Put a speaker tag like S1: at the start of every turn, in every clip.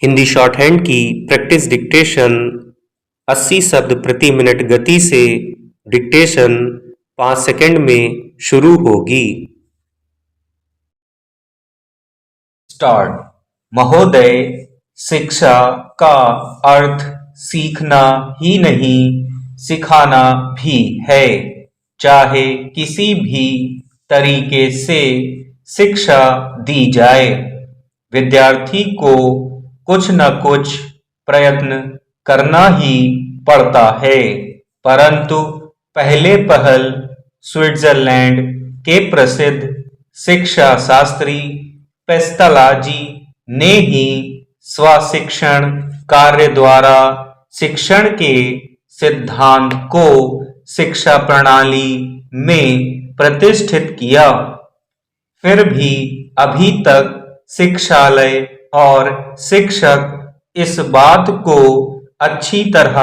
S1: Hindi short hand की practice dictation 80 शब्द प्रति मिनट गति से डिक्टेशन 5 सेकंड में शुरू होगी।
S2: स्टार्ट। महोदय, शिक्षा का अर्थ सीखना ही नहीं, सिखाना भी है। चाहे किसी भी तरीके से शिक्षा दी जाए, विद्यार्थी को कुछ न कुछ प्रयत्न करना ही पड़ता है। परंतु पहले पहल स्विट्जरलैंड के प्रसिद्ध शिक्षा शास्त्री पेस्तलाजी ने ही स्वशिक्षण कार्य द्वारा शिक्षण के सिद्धांत को शिक्षा प्रणाली में प्रतिष्ठित किया। फिर भी अभी तक शिक्षालय और शिक्षक इस बात को अच्छी तरह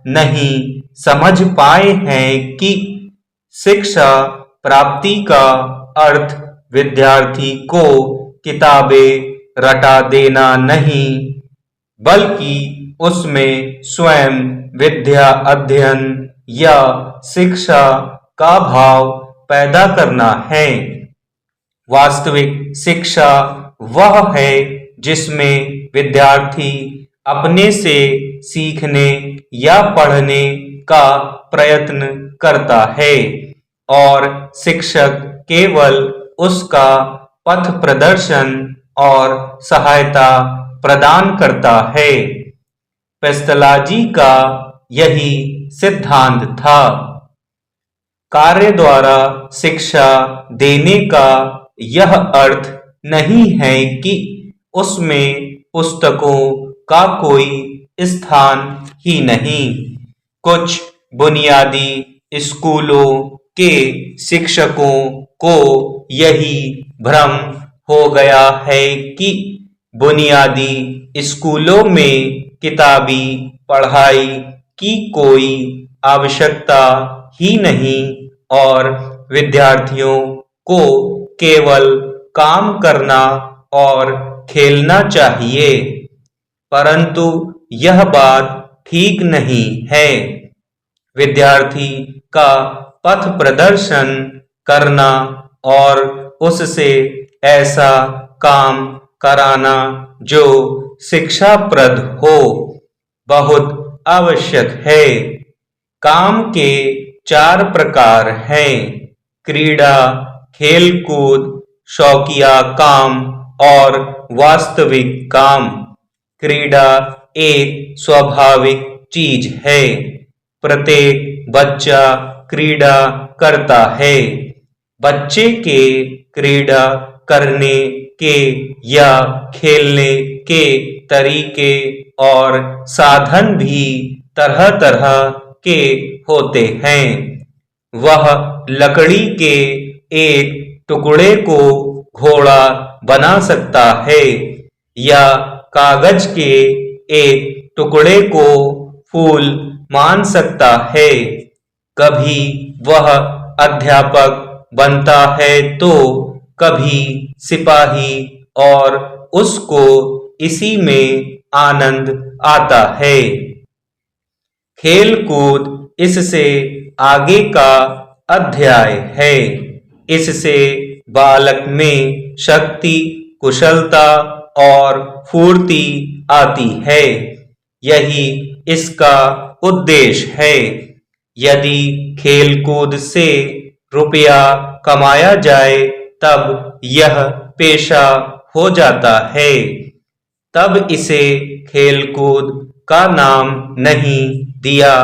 S2: नहीं समझ पाए हैं कि शिक्षा प्राप्ति का अर्थ विद्यार्थी को किताबें रटा देना नहीं, बल्कि उसमें स्वयं विद्या अध्ययन या शिक्षा का भाव पैदा करना है। वास्तविक शिक्षा वह है जिसमें विद्यार्थी अपने से सीखने या पढ़ने का प्रयत्न करता है और शिक्षक केवल उसका पथ प्रदर्शन और सहायता प्रदान करता है। पेस्तलाजी का यही सिद्धांत था। कार्य द्वारा शिक्षा देने का यह अर्थ नहीं है कि उसमें पुस्तकों का कोई स्थान ही नहीं। कुछ बुनियादी स्कूलों के शिक्षकों को यही भ्रम हो गया है कि बुनियादी स्कूलों में किताबी पढ़ाई की कोई आवश्यकता ही नहीं और विद्यार्थियों को केवल काम करना और खेलना चाहिए। परंतु यह बात ठीक नहीं है। विद्यार्थी का पथ प्रदर्शन करना और उससे ऐसा काम कराना जो शिक्षाप्रद हो बहुत आवश्यक है। काम के 4 प्रकार हैं: क्रीड़ा, खेलकूद, शौकिया काम और वास्तविक काम। क्रीड़ा एक स्वाभाविक चीज है। प्रत्येक बच्चा क्रीड़ा करता है। बच्चे के क्रीड़ा करने के या खेलने के तरीके और साधन भी तरह तरह के होते हैं। वह लकड़ी के एक टुकड़े को घोड़ा बना सकता है या कागज के एक टुकड़े को फूल मान सकता है। कभी वह अध्यापक बनता है तो कभी सिपाही और उसको इसी में आनंद आता है। खेल कूद इससे आगे का अध्याय है। इससे बालक में शक्ति, कुशलता और फुर्ती आती है। यही इसका उद्देश्य है। यदि खेलकूद से रुपया कमाया जाए तब यह पेशा हो जाता है। तब इसे खेलकूद का नाम नहीं दिया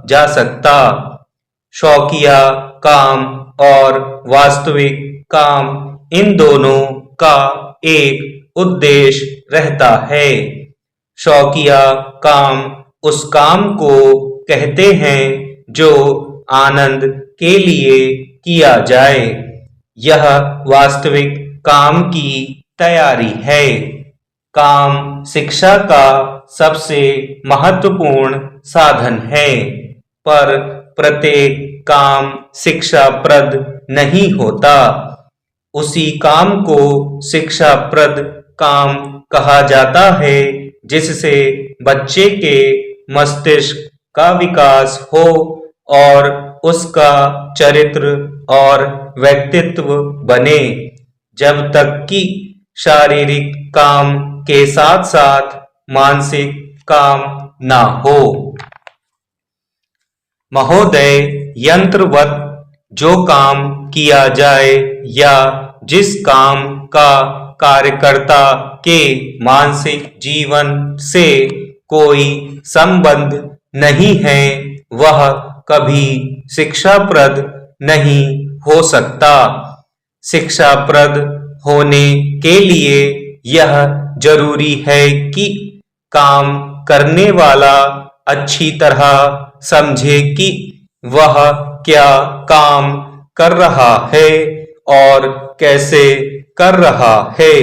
S2: जा सकता। शौकिया काम और वास्तविक काम, इन दोनों का एक उद्देश्य रहता है। शौकिया काम उस काम को कहते हैं जो आनंद के लिए किया जाए। यह वास्तविक काम की तैयारी है। काम शिक्षा का सबसे महत्वपूर्ण साधन है, पर प्रत्येक काम शिक्षाप्रद नहीं होता। उसी काम को शिक्षाप्रद काम कहा जाता है जिससे बच्चे के मस्तिष्क का विकास हो और उसका चरित्र और व्यक्तित्व बने। जब तक कि शारीरिक काम के साथ साथ मानसिक काम ना हो। महोदय, यंत्रवत जो काम किया जाए या जिस काम का कार्यकर्ता के मानसिक जीवन से कोई संबंध नहीं है, वह कभी शिक्षाप्रद नहीं हो सकता। शिक्षाप्रद होने के लिए यह जरूरी है कि काम करने वाला अच्छी तरह समझे कि वह क्या काम कर रहा है और कैसे कर रहा है।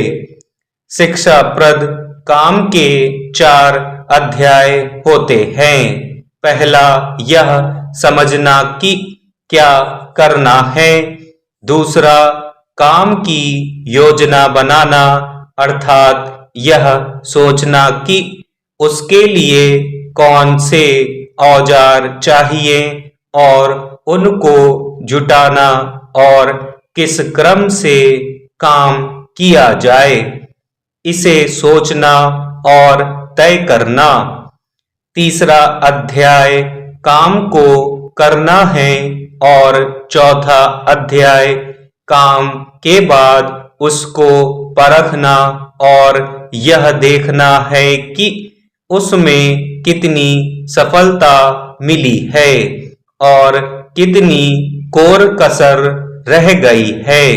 S2: शिक्षाप्रद काम के 4 अध्याय होते हैं। पहला यह समझना कि क्या करना है। दूसरा, काम की योजना बनाना, अर्थात यह सोचना कि उसके लिए कौन से औजार चाहिए और उनको जुटाना और किस क्रम से काम किया जाए, इसे सोचना और तय करना। तीसरा अध्याय काम को करना है और चौथा अध्याय काम के बाद उसको परखना और यह देखना है कि उसमें कितनी सफलता मिली है और कितनी कोर कसर रह गई है।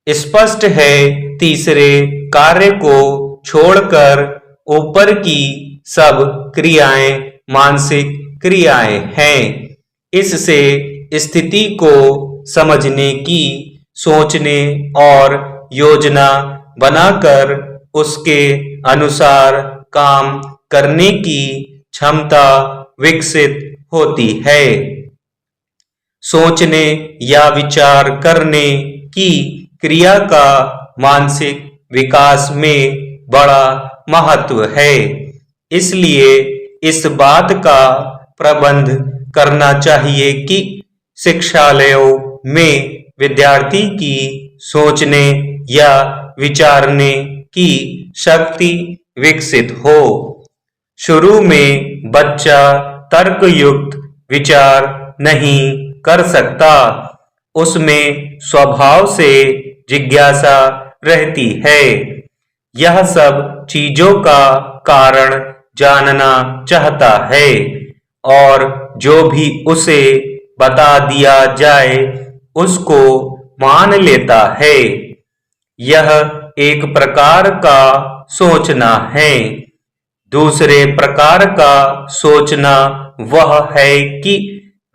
S2: स्पष्ट है, तीसरे कार्य को छोड़कर ऊपर की सब क्रियाएं मानसिक क्रियाएं हैं। इससे स्थिति को समझने की, सोचने और योजना बनाकर उसके अनुसार काम करने की क्षमता विकसित होती है। सोचने या विचार करने की क्रिया का मानसिक विकास में बड़ा महत्व है। इसलिए इस बात का प्रबंध करना चाहिए कि शिक्षालयों में विद्यार्थी की सोचने या विचारने की शक्ति विकसित हो। शुरू में बच्चा तर्कयुक्त विचार नहीं कर सकता। उसमें स्वभाव से जिज्ञासा रहती है। यह सब चीजों का कारण जानना चाहता है और जो भी उसे बता दिया जाए उसको मान लेता है। यह एक प्रकार का सोचना है। दूसरे प्रकार का सोचना वह है कि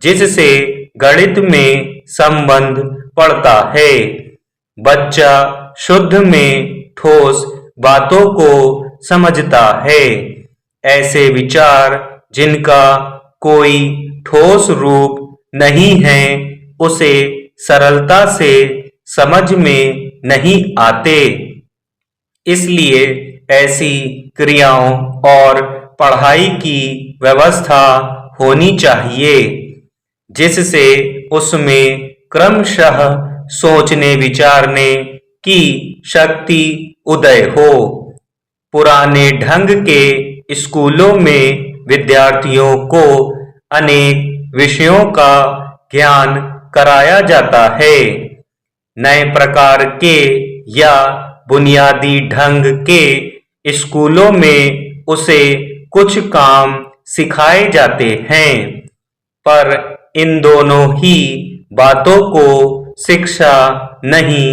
S2: जिससे गणित में संबंध पड़ता है। बच्चा शुद्ध में ठोस बातों को समझता है। ऐसे विचार जिनका कोई ठोस रूप नहीं है, उसे सरलता से समझ में नहीं आते। इसलिए ऐसी क्रियाओं और पढ़ाई की व्यवस्था होनी चाहिए जिससे उसमें क्रमशः सोचने विचारने की शक्ति उदय हो। पुराने ढंग के स्कूलों में विद्यार्थियों को अनेक विषयों का ज्ञान कराया जाता है। नए प्रकार के या बुनियादी ढंग के स्कूलों में उसे कुछ काम सिखाए जाते हैं, पर इन दोनों ही बातों को शिक्षा नहीं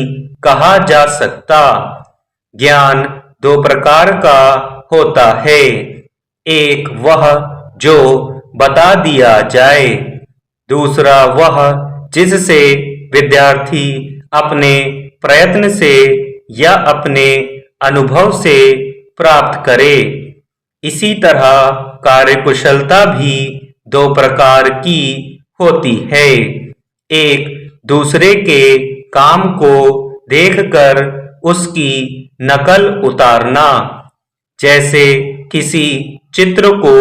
S2: कहा जा सकता। ज्ञान 2 प्रकार का होता है। एक वह जो बता दिया जाए, दूसरा वह जिससे विद्यार्थी अपने प्रयत्न से या अपने अनुभव से प्राप्त करे। इसी तरह कार्यकुशलता भी 2 प्रकार की होती है। एक दूसरे के काम को देखकर उसकी नकल उतारना, जैसे किसी चित्र को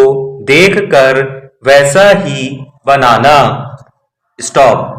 S2: देखकर वैसा ही बनाना। स्टॉप।